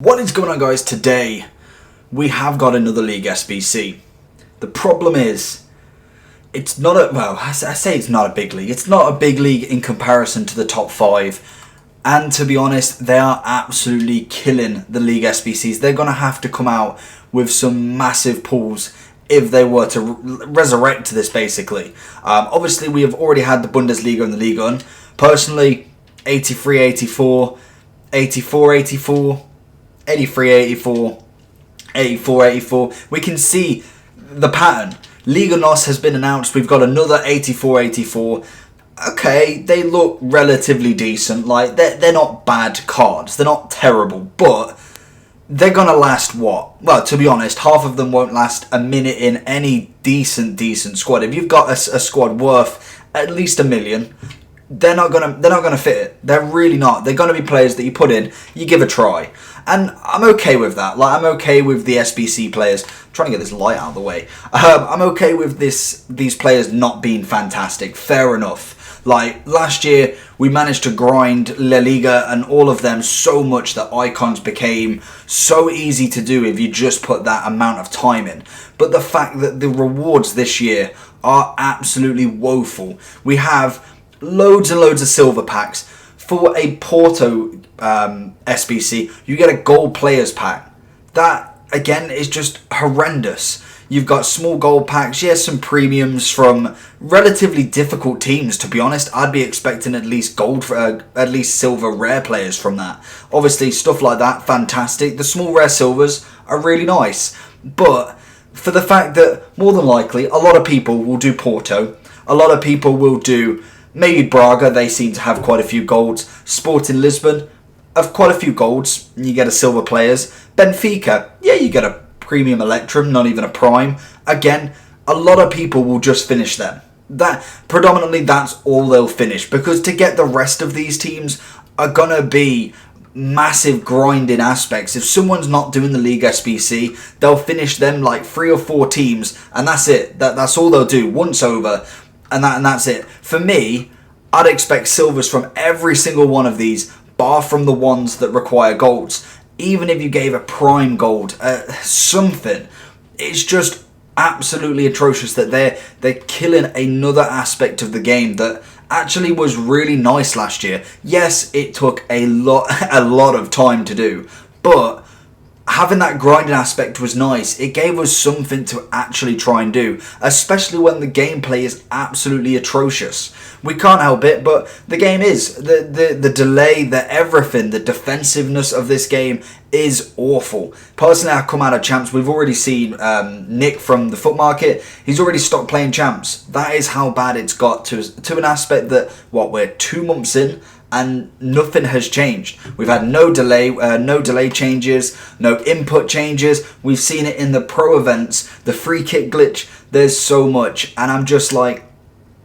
What is going on, guys? Today we have got another league SBC. The problem is it's not a, well, I say it's not a big league. It's not a big league in comparison to the top 5. And to be honest, they are absolutely killing the league SBCs. They're going to have to come out with some massive pulls if they were to resurrect this, basically. Obviously, we have already had the Bundesliga and the Liga 1. Personally, 83-84, 84-84, 83-84, 84-84. We can see the pattern. Liga NOS has been announced. We've got another 84-84. Okay, they look relatively decent. Like, they're not bad cards. They're not terrible, but they're going to last what? Well, to be honest, half of them won't last a minute in any decent squad. If you've got a squad worth at least $1 million, they're not gonna fit it. They're really not. They're gonna be players that you put in, you give a try, and I'm okay with that. Like, I'm okay with the SBC players. I'm trying to get this light out of the way. I'm okay with these players not being fantastic. Fair enough. Like, last year we managed to grind La Liga and all of them so much that icons became so easy to do if you just put that amount of time in. But the fact that the rewards this year are absolutely woeful. We have loads and loads of silver packs. For a Porto SBC, you get a gold players pack. That, again, is just horrendous. You've got small gold packs, yes, some premiums from relatively difficult teams, to be honest. I'd be expecting at least gold, for at least silver rare players from that. Obviously, stuff like that, fantastic. The small rare silvers are really nice. But for the fact that, more than likely, a lot of people will do Porto. A lot of people will do maybe Braga. They seem to have quite a few golds. Sporting Lisbon have quite a few golds. You get a silver players. Benfica, yeah, you get a premium Electrum, not even a prime. Again, a lot of people will just finish them. Predominantly, that's all they'll finish, because to get the rest of these teams are gonna be massive grinding aspects. If someone's not doing the League SBC, they'll finish them like 3 or 4 teams, and that's it. That's all they'll do once over, and that's it. For me, I'd expect silvers from every single one of these, bar from the ones that require golds. Even if you gave a prime gold, something, it's just absolutely atrocious that they're killing another aspect of the game that actually was really nice last year. Yes, it took a lot of time to do, but having that grinding aspect was nice. It gave us something to actually try and do, especially when the gameplay is absolutely atrocious. We can't help it, but the game is. The delay, the everything, the defensiveness of this game is awful. Personally, I come out of champs. We've already seen Nick from the Foot Market. He's already stopped playing champs. That is how bad it's got to an aspect that, what, we're 2 months in, and nothing has changed. We've had no delay changes, no input changes. We've seen it in the pro events, the free kick glitch. There's so much, and I'm just like,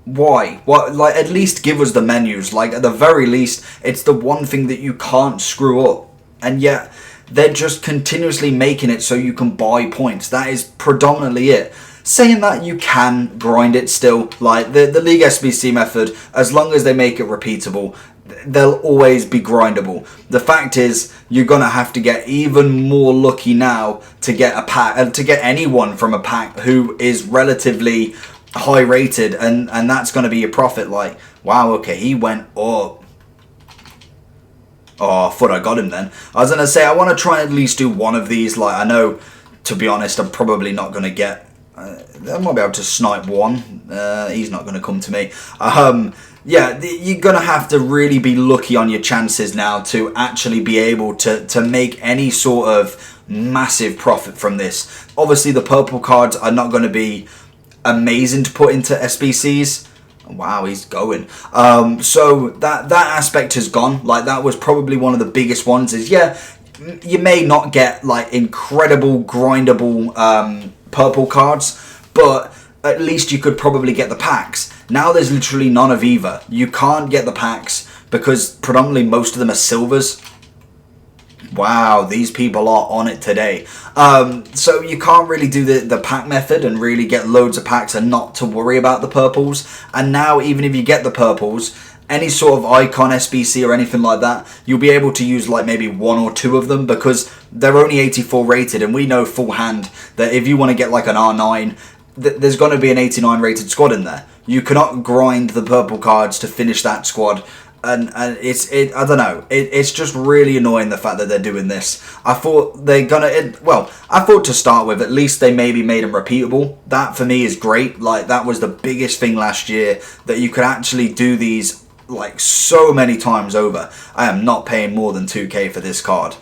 why? What? Like, at least give us the menus. Like, at the very least, it's the one thing that you can't screw up, and yet they're just continuously making it so you can buy points. That is predominantly it. Saying that, you can grind it still. Like, the League SBC method, as long as they make it repeatable, they'll always be grindable. The fact is, you're gonna have to get even more lucky now to get a pack, to get anyone from a pack who is relatively high rated, and that's gonna be your profit. Like, wow, okay, he went up. Oh, I thought I got him then. I was gonna say, I want to try and at least do one of these. Like, I know, to be honest, I'm probably not gonna get. I might be able to snipe one. He's not gonna come to me. Yeah, you're going to have to really be lucky on your chances now to actually be able to make any sort of massive profit from this. Obviously, the purple cards are not going to be amazing to put into SBCs. Wow, he's going. So that aspect has gone. Like, that was probably one of the biggest ones. Is, yeah, you may not get, like, incredible, grindable purple cards, but at least you could probably get the packs. Now there's literally none of either. You can't get the packs because predominantly most of them are silvers. Wow, these people are on it today. So you can't really do the pack method and really get loads of packs and not to worry about the purples. And now even if you get the purples, any sort of icon SBC or anything like that, you'll be able to use like maybe 1 or 2 of them, because they're only 84 rated, and we know full hand that if you want to get like an R9, there's going to be an 89 rated squad in there. You cannot grind the purple cards to finish that squad. And I don't know. It's just really annoying, the fact that they're doing this. I thought they're gonna. I thought to start with, at least they maybe made them repeatable. That for me is great. Like, that was the biggest thing last year, that you could actually do these like so many times over. I am not paying more than 2k for this card.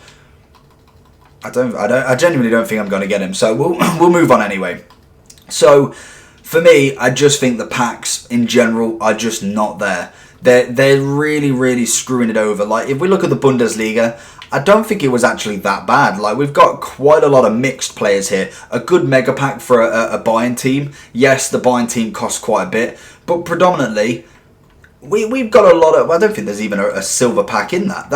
I genuinely don't think I'm gonna get him. So we'll move on anyway. So for me, I just think the packs in general are just not there. They're really, really screwing it over. Like, if we look at the Bundesliga, I don't think it was actually that bad. Like, we've got quite a lot of mixed players here. A good mega pack for a Bayern team. Yes, the Bayern team costs quite a bit, but predominantly, we've got a lot of... I don't think there's even a silver pack in that.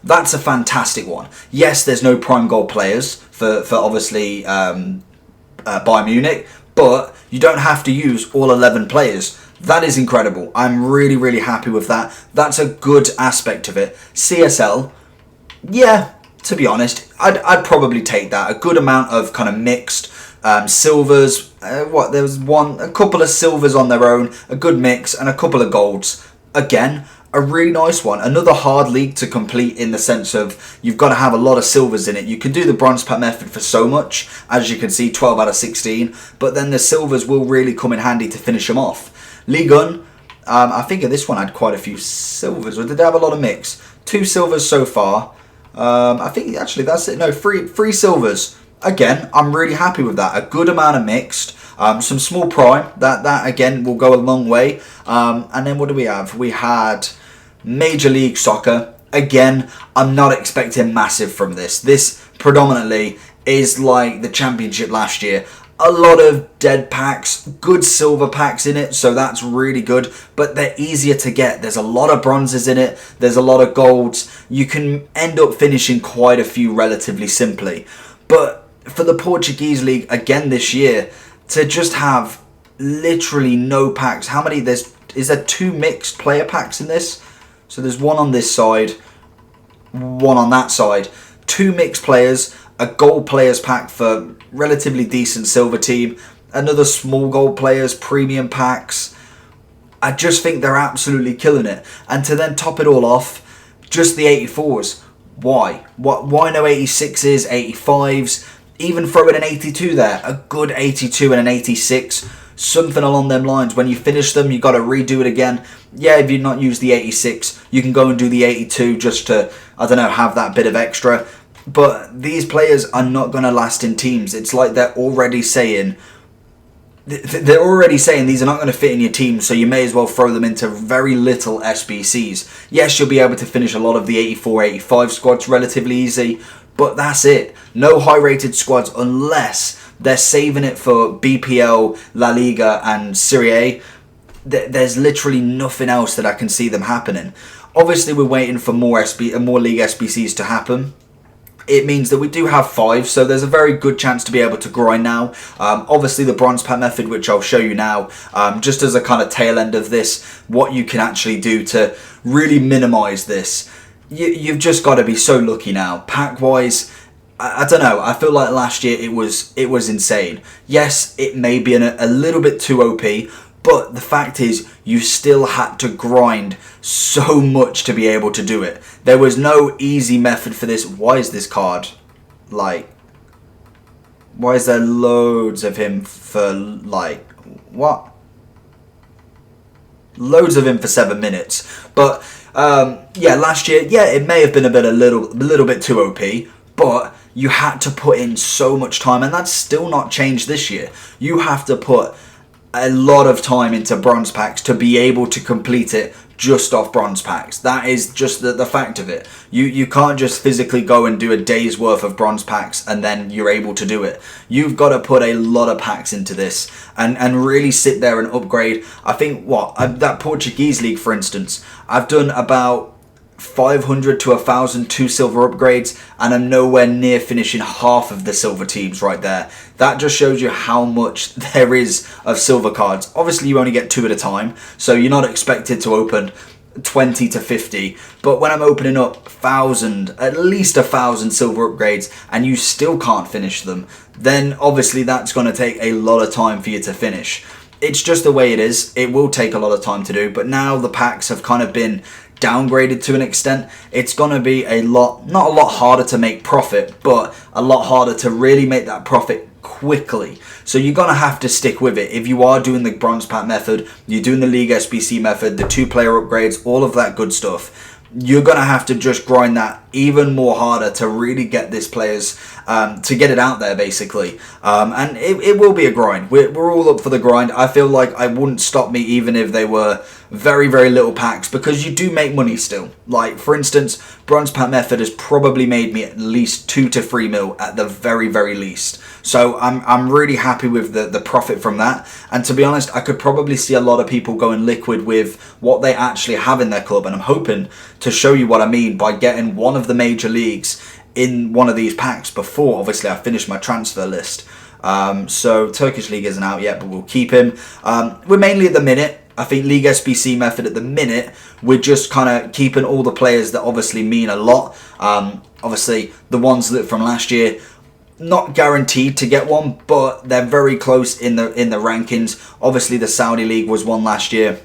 That's a fantastic one. Yes, there's no prime gold players for obviously Bayern Munich, but you don't have to use all 11 players. That is incredible. I'm really, really happy with that. That's a good aspect of it. CSL, yeah, to be honest, I'd probably take that. A good amount of kind of mixed silvers. There was a couple of silvers on their own, a good mix, and a couple of golds. Again, a really nice one. Another hard league to complete, in the sense of you've got to have a lot of silvers in it. You can do the bronze pack method for so much, as you can see, 12 out of 16, but then the silvers will really come in handy to finish them off. Ligue 1, I think this one had quite a few silvers, or did they have a lot of mix? 2 silvers so far. I think actually that's it. No, 3 silvers. Again, I'm really happy with that. A good amount of mixed. Some small prime. That again will go a long way. And then what do we have? We had Major League Soccer. Again, I'm not expecting massive from this. This predominantly is like the championship last year. A lot of dead packs, good silver packs in it, so that's really good, but they're easier to get. There's a lot of bronzes in it, there's a lot of golds. You can end up finishing quite a few relatively simply. But for the Portuguese league, again this year, to just have literally no packs. How many? Is there 2 mixed player packs in this? So there's one on this side, one on that side. 2 mixed players, a gold players pack for relatively decent silver team, another small gold players, premium packs. I just think they're absolutely killing it. And to then top it all off, just the 84s. Why? Why no 86s, 85s? Even throw in an 82 there. A good 82 and an 86. Something along them lines. When you finish them, you got to redo it again. Yeah, if you've not used the 86, you can go and do the 82 just to, I don't know, have that bit of extra. But these players are not going to last in teams. It's like they're already saying these are not going to fit in your team, so you may as well throw them into very little SBCs. Yes, you'll be able to finish a lot of the 84, 85 squads relatively easy, but that's it. No high rated squads unless they're saving it for BPL, La Liga and Serie A. There's literally nothing else that I can see them happening. Obviously, we're waiting for more League SBCs to happen. It means that we do have 5, so there's a very good chance to be able to grind now. Obviously, the bronze pack method, which I'll show you now, just as a kind of tail end of this, what you can actually do to really minimise this. You've just got to be so lucky now. Pack-wise, I don't know. I feel like last year it was insane. Yes, it may be a little bit too OP, but the fact is, you still had to grind so much to be able to do it. There was no easy method for this. Why is this card, like, why is there loads of him for, like, what? Loads of him for 7 minutes. But, yeah, last year, yeah, it may have been a little bit too OP, but you had to put in so much time, and that's still not changed this year. You have to put a lot of time into bronze packs to be able to complete it just off bronze packs. That is just the fact of it. You can't just physically go and do a day's worth of bronze packs and then you're able to do it. You've got to put a lot of packs into this and really sit there and upgrade. I think that Portuguese league, for instance, I've done about 500 to 1,000 2 silver upgrades, and I'm nowhere near finishing half of the silver teams right there. That just shows you how much there is of silver cards. Obviously, you only get 2 at a time, so you're not expected to open 20 to 50, but when I'm opening up 1,000, at least 1,000 silver upgrades, and you still can't finish them, then obviously that's going to take a lot of time for you to finish. It's just the way it is. It will take a lot of time to do, but now the packs have kind of been downgraded to an extent. It's going to be not a lot harder to make profit, but a lot harder to really make that profit quickly. So you're going to have to stick with it. If you are doing the bronze pack method, you're doing the League SBC method, the 2-player upgrades, all of that good stuff, you're going to have to just grind that even more harder to really get this players, to get it out there, basically. And it will be a grind. We're all up for the grind. I feel like I wouldn't stop me even if they were very, very little packs, because you do make money still. Like, for instance, bronze pack method has probably made me at least 2 to 3 mil at the very, very least. So I'm really happy with the profit from that. And to be honest, I could probably see a lot of people going liquid with what they actually have in their club. And I'm hoping to show you what I mean by getting one of the major leagues in one of these packs before, obviously, I finish my transfer list. So Turkish League isn't out yet, but we'll keep him. We're mainly at the minute, I think League SBC method at the minute, we're just kind of keeping all the players that obviously mean a lot. Obviously, the ones that from last year, not guaranteed to get one, but they're very close in the rankings. Obviously, the Saudi League was one last year.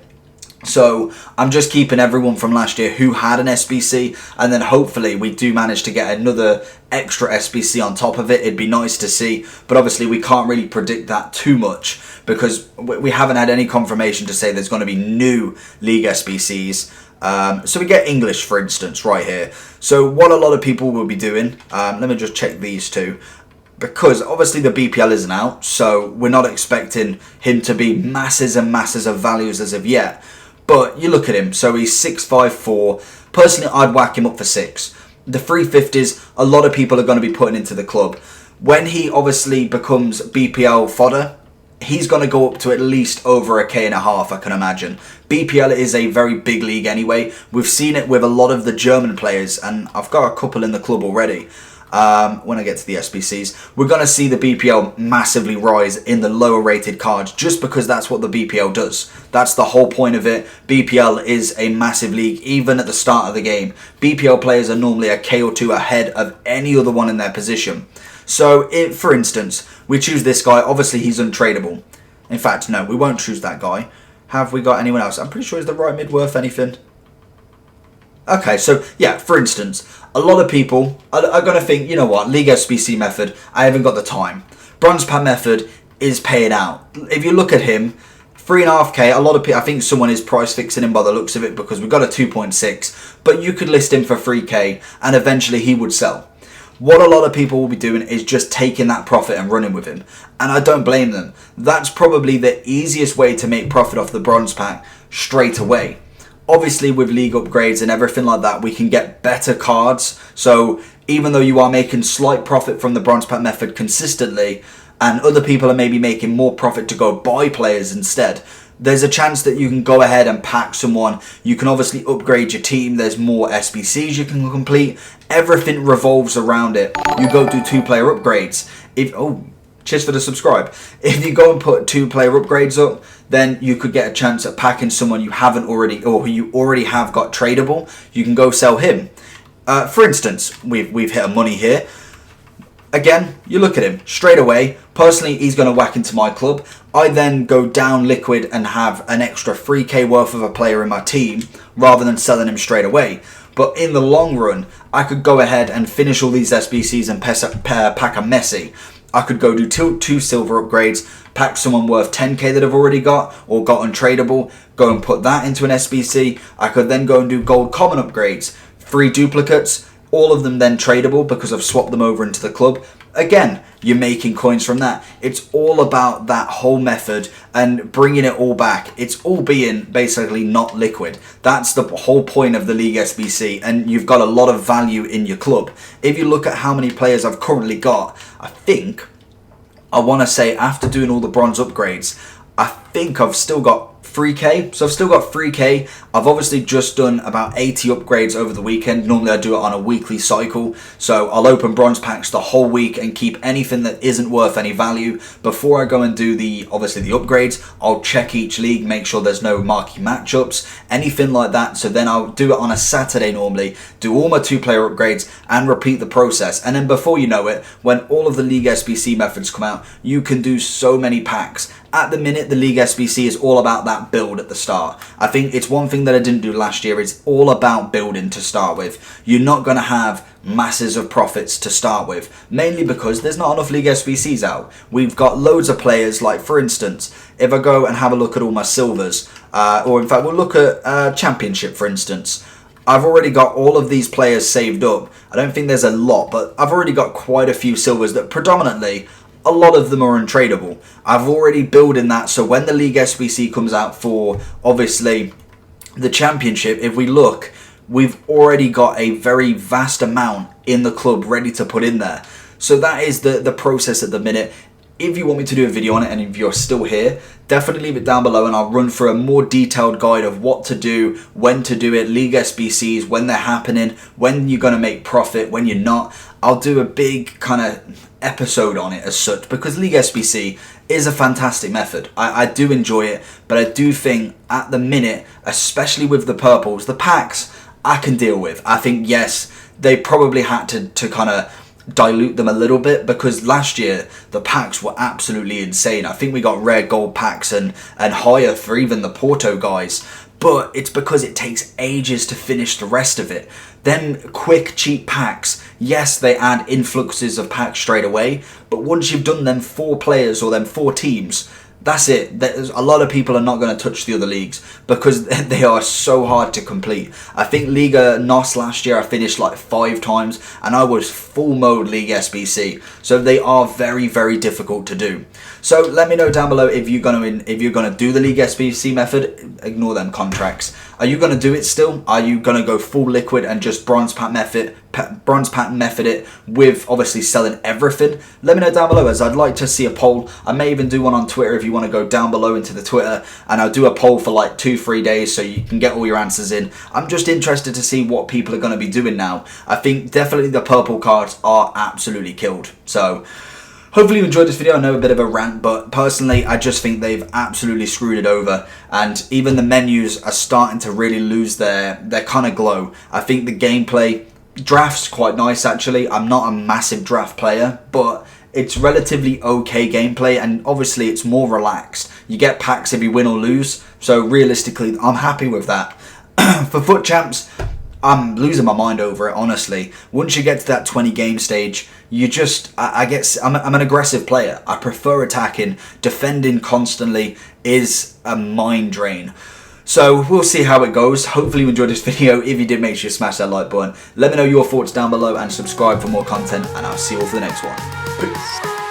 So I'm just keeping everyone from last year who had an SBC, and then hopefully we do manage to get another extra SBC on top of it. It'd be nice to see, but obviously we can't really predict that too much because we haven't had any confirmation to say there's going to be new League SBCs. So we get English, for instance, right here. So what a lot of people will be doing, let me just check these two, because obviously the BPL isn't out, so we're not expecting him to be masses and masses of values as of yet. But you look at him, so he's 6'5'4". Personally, I'd whack him up for 6. The 350s, a lot of people are going to be putting into the club. When he obviously becomes BPL fodder, he's going to go up to at least over 1.5K, I can imagine. BPL is a very big league anyway. We've seen it with a lot of the German players, and I've got a couple in the club already. When I get to the SBCs, we're going to see the BPL massively rise in the lower rated cards just because that's what the BPL does. That's the whole point of it. BPL is a massive league even at the start of the game. BPL players are normally 1K or 2 ahead of any other one in their position. So if, for instance, we choose this guy, obviously he's untradeable. In fact, no, we won't choose that guy. Have we got anyone else? I'm pretty sure is the right mid worth anything. Okay, so yeah, for instance, a lot of people are going to think, you know what, League SBC method, I haven't got the time. Bronze Pack method is paying out. If you look at him, 3.5K, a lot of people, I think someone is price fixing him by the looks of it because we've got a 2.6, but you could list him for 3K and eventually he would sell. What a lot of people will be doing is just taking that profit and running with him. And I don't blame them. That's probably the easiest way to make profit off the Bronze Pack straight away. Obviously, with league upgrades and everything like that, we can get better cards. So even though you are making slight profit from the Bronze Pack method consistently, and other people are maybe making more profit to go buy players instead, there's a chance that you can go ahead and pack someone. You can obviously upgrade your team. There's more SBCs you can complete. Everything revolves around it. You go do 2-player upgrades. Cheers for the subscribe. If you go and put 2-player upgrades up, then you could get a chance at packing someone you haven't already, or who you already have got tradable. You can go sell him. For instance, we've hit a money here. Again, you look at him straight away. Personally, he's going to whack into my club. I then go down liquid and have an extra 3K worth of a player in my team rather than selling him straight away. But in the long run, I could go ahead and finish all these SBCs and pack a Messi. I could go do two silver upgrades, pack someone worth 10K that I've already got or got untradeable, go and put that into an SBC. I could then go and do gold common upgrades, 3 duplicates, all of them then tradable because I've swapped them over into the club. Again, you're making coins from that. It's all about that whole method and bringing it all back. It's all being basically not liquid. That's the whole point of the League SBC, and you've got a lot of value in your club. If you look at how many players I've currently got, I want to say after doing all the bronze upgrades, I think I've still got 3k, so I've still got 3k. I've obviously just done about 80 upgrades over the weekend. Normally I do it on a weekly cycle, so I'll open bronze packs the whole week and keep anything that isn't worth any value. Before I go and do the upgrades, I'll check each league, make sure there's no marquee matchups, anything like that. So then I'll do it on a Saturday normally, do all my 2-player upgrades and repeat the process. And then before you know it, when all of the League SBC methods come out, you can do so many packs. At the minute, the League SBC is all about that build at the start. I think it's one thing that I didn't do last year. It's all about building to start with. You're not going to have masses of profits to start with, mainly because there's not enough League SBCs out. We've got loads of players, like for instance, if I go and have a look at all my silvers, or in fact we'll look at Championship for instance, I've already got all of these players saved up. I don't think there's a lot, but I've already got quite a few silvers that predominantly, a lot of them are untradeable. I've already built in that, so when the League SBC comes out for, obviously, the Championship, if we look, we've already got a very vast amount in the club ready to put in there. So that is the process at the minute. If you want me to do a video on it, and if you're still here, definitely leave it down below and I'll run through a more detailed guide of what to do, when to do it, League SBCs, when they're happening, when you're going to make profit, when you're not. I'll do a big kind of episode on it as such, because League SBC is a fantastic method. I do enjoy it, but I do think at the minute, especially with the purples, the packs I can deal with. I think, yes, they probably had to kind of dilute them a little bit, because last year the packs were absolutely insane. I think we got rare gold packs and higher for even the Porto guys, but it's because it takes ages to finish the rest of it. Then quick cheap packs, yes, they add influxes of packs straight away, but once you've done them 4 players or them 4 teams, that's it. A lot of people are not going to touch the other leagues because they are so hard to complete. I think Liga NOS last year I finished like 5 times and I was full mode League SBC. So they are very, very difficult to do. So let me know down below if you're gonna do the League SBC method. Ignore them contracts. Are you gonna do it still? Are you gonna go full liquid and just bronze pack method it with obviously selling everything? Let me know down below, as I'd like to see a poll. I may even do one on Twitter if you want to go down below into the Twitter, and I'll do a poll for like 2-3 days so you can get all your answers in. I'm just interested to see what people are going to be doing now. I think definitely the purple cards are absolutely killed. So hopefully you enjoyed this video. I know a bit of a rant, but personally I just think they've absolutely screwed it over, and even the menus are starting to really lose their kind of glow. I think the gameplay, draft's quite nice actually. I'm not a massive draft player, but it's relatively okay gameplay, and obviously it's more relaxed. You get packs if you win or lose, so realistically I'm happy with that. For FUT Champs, I'm losing my mind over it, honestly. Once you get to that 20 game stage, you just, I'm an aggressive player. I prefer attacking. Defending constantly is a mind drain. So we'll see how it goes. Hopefully you enjoyed this video. If you did, make sure you smash that like button. Let me know your thoughts down below and subscribe for more content, and I'll see you all for the next one. Peace.